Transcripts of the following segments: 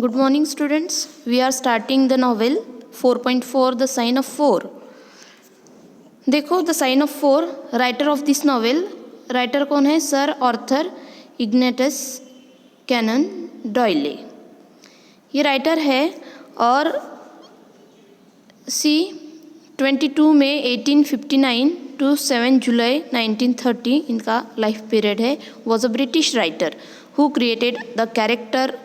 Good morning, students. We are starting the novel 4.4 The Sign of Four. देखो the sign of four, writer of this novel, writer कौन है? Sir Arthur Ignatius Conan Doyle, ये writer है। और 22 मई 1859 to 7 जुलाई 1930 इनका life period है। Was a British writer who created the character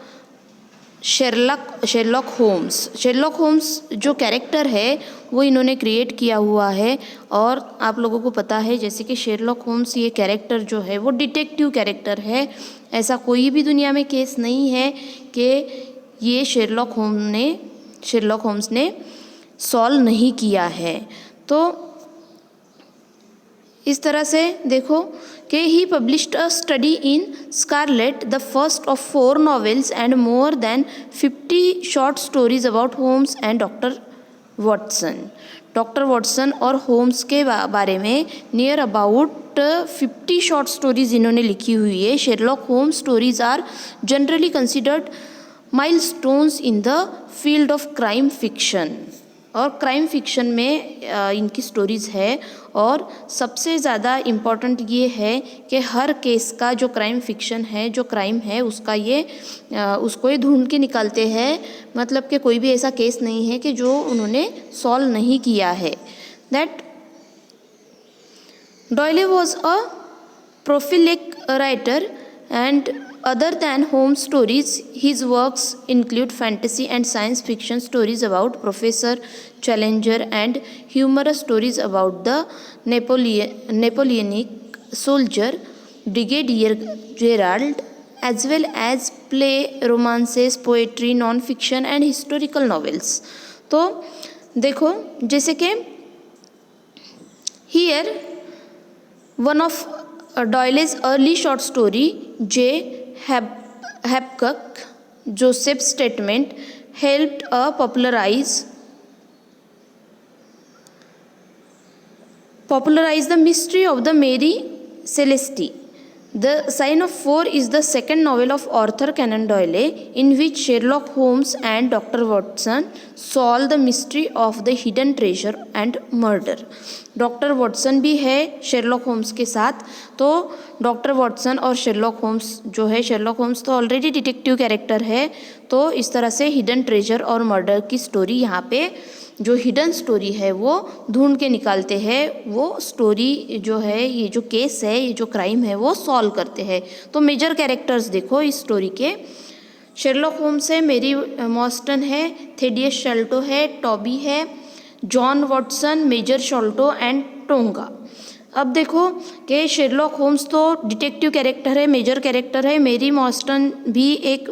Sherlock Holmes. Sherlock Holmes जो कैरेक्टर है वो इन्होंने क्रिएट किया हुआ है। और आप लोगों को पता है जैसे कि शेरलॉक होम्स ये कैरेक्टर जो है वो डिटेक्टिव कैरेक्टर है। ऐसा कोई भी दुनिया में केस नहीं है कि ये शेरलॉक होम्स ने सॉल्व नहीं किया है। तो इस तरह से देखो कि he published a study in Scarlet, the first of 4 novels and more than 50 short stories about Holmes and doctor Watson. Doctor Watson और होम्स के बारे में नियर अबाउट 50 शॉर्ट स्टोरीज इन्होंने लिखी हुई है। Sherlock Holmes stories are generally considered milestones in the field of crime fiction. और crime fiction में इनकी स्टोरीज़ है। और सबसे ज़्यादा इम्पॉर्टेंट ये है कि हर केस का जो क्राइम फिक्शन है, जो क्राइम है उसको ये ढूंढ के निकालते हैं। मतलब कि कोई भी ऐसा केस नहीं है कि जो उन्होंने सॉल्व नहीं किया है। That Doyle was a prolific writer and other than home stories, his works include fantasy and science fiction stories about Professor Challenger and humorous stories about the Napoleonic soldier Brigadier Gerald, as well as play, romances, poetry, non-fiction and historical novels. तो देखो जैसे कि here one of Doyle's early short story, J. Habakkuk Joseph's Statement, helped popularize the mystery of the Mary Celeste. The Sign of Four is the second novel of Arthur Conan Doyle, in which Sherlock Holmes and Dr. Watson solve the mystery of the hidden treasure and murder. Doctor Watson भी है Sherlock Holmes के साथ। तो doctor Watson और Sherlock Holmes जो है, Sherlock Holmes तो already detective character है। तो इस तरह से हिडन ट्रेजर और मर्डर की स्टोरी यहाँ पे जो हिडन स्टोरी है वो ढूंढ के निकालते हैं। वो स्टोरी जो है, ये जो केस है, ये जो क्राइम है वो सॉल्व करते हैं। तो मेजर कैरेक्टर्स देखो इस स्टोरी के, शेरलॉक होम्स है, मेरी मॉस्टन है, थेडियस शेल्टो है, टॉबी है, John Watson, major Sholto and Tonga. अब देखो कि शेरलॉक होम्स तो डिटेक्टिव कैरेक्टर है, मेजर कैरेक्टर है, मेरी मॉस्टन भी एक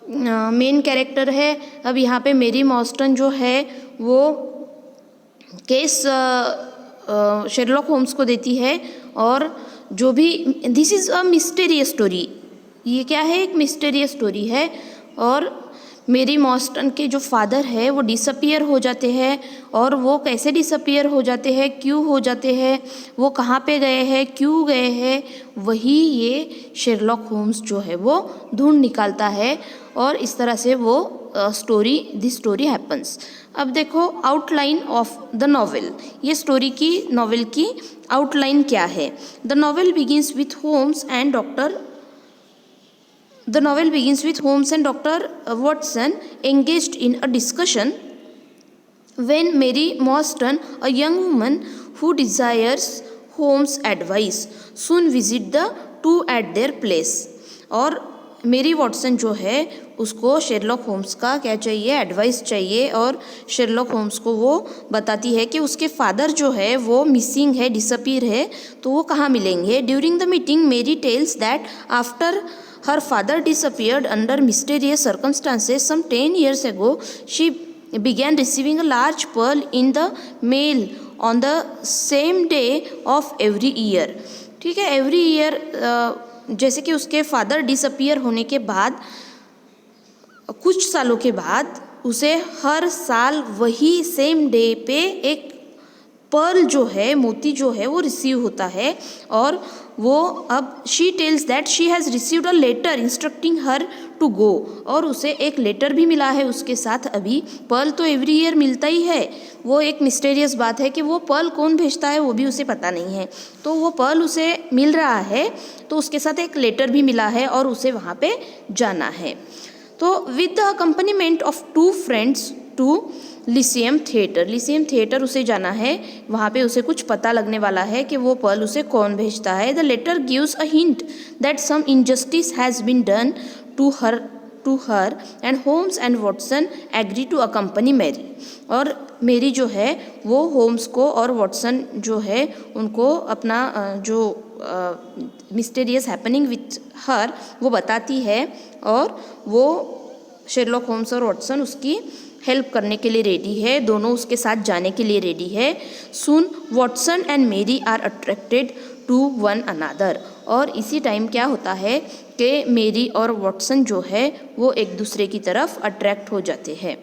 मेन कैरेक्टर है। अब यहाँ पे मेरी मॉस्टन जो है वो केस शेरलॉक होम्स को देती है। और जो भी this is a mysterious story, ये क्या है? एक मिस्टीरियस स्टोरी है। और मेरी मॉस्टन के जो फादर है वो डिसअपियर हो जाते हैं। और वो कैसे डिसअपियर हो जाते हैं, क्यों हो जाते हैं, वो कहाँ पे गए हैं, क्यों गए हैं, वही ये शेरलॉक होम्स जो है वो ढूंढ निकालता है। और इस तरह से वो दिस स्टोरी हैपन्स। अब देखो आउटलाइन ऑफ द नॉवेल, ये नॉवेल की आउटलाइन क्या है? The novel begins with Holmes and doctor Watson engaged in a discussion when Mary Mostyn, a young woman who desires Holmes' advice, soon visit the two at their place. और मेरी Watson जो है उसको Sherlock Holmes का क्या चाहिए? Advice चाहिए। और शेरलॉक होम्स को वो बताती है कि उसके फादर जो है वो मिसिंग है, डिसअपीयर है, तो वो कहाँ मिलेंगे। During the meeting Mary tells that after her father disappeared under mysterious circumstances some 10 years ago, she began receiving a large pearl in the mail on the same day of every year. ठीक है, every year जैसे कि उसके father disappear होने के बाद कुछ सालों के बाद उसे हर साल वही सेम डे पे एक पर्ल जो है, मोती जो है वो रिसीव होता है और वो अब she tells that she has received a letter instructing her to go, और उसे एक लेटर भी मिला है उसके साथ अभी। पर्ल तो एवरी ईयर मिलता ही है, वो एक मिस्टीरियस बात है कि वो पर्ल कौन भेजता है वो भी उसे पता नहीं है। तो वो पर्ल उसे मिल रहा है, तो उसके साथ एक लेटर भी मिला है और उसे वहाँ पे जाना है। तो with the accompaniment of 2 friends to Lyceum theatre उसे जाना है, वहाँ पे उसे कुछ पता लगने वाला है कि वो पर्ल उसे कौन भेजता है। The letter gives a hint that some injustice has been done to her and Holmes and Watson agree to accompany Mary. और मेरी जो है वो होम्स को और वॉटसन जो है उनको अपना जो मिस्टीरियस हैपनिंग विथ हर वो बताती है, और वो शेरलॉक होम्स और वॉटसन उसकी हेल्प करने के लिए रेडी है, दोनों उसके साथ जाने के लिए रेडी है। Soon Watson and Mary are attracted to one another, और इसी टाइम क्या होता है कि मेरी और वॉटसन जो है वो एक दूसरे की तरफ अट्रैक्ट हो जाते हैं।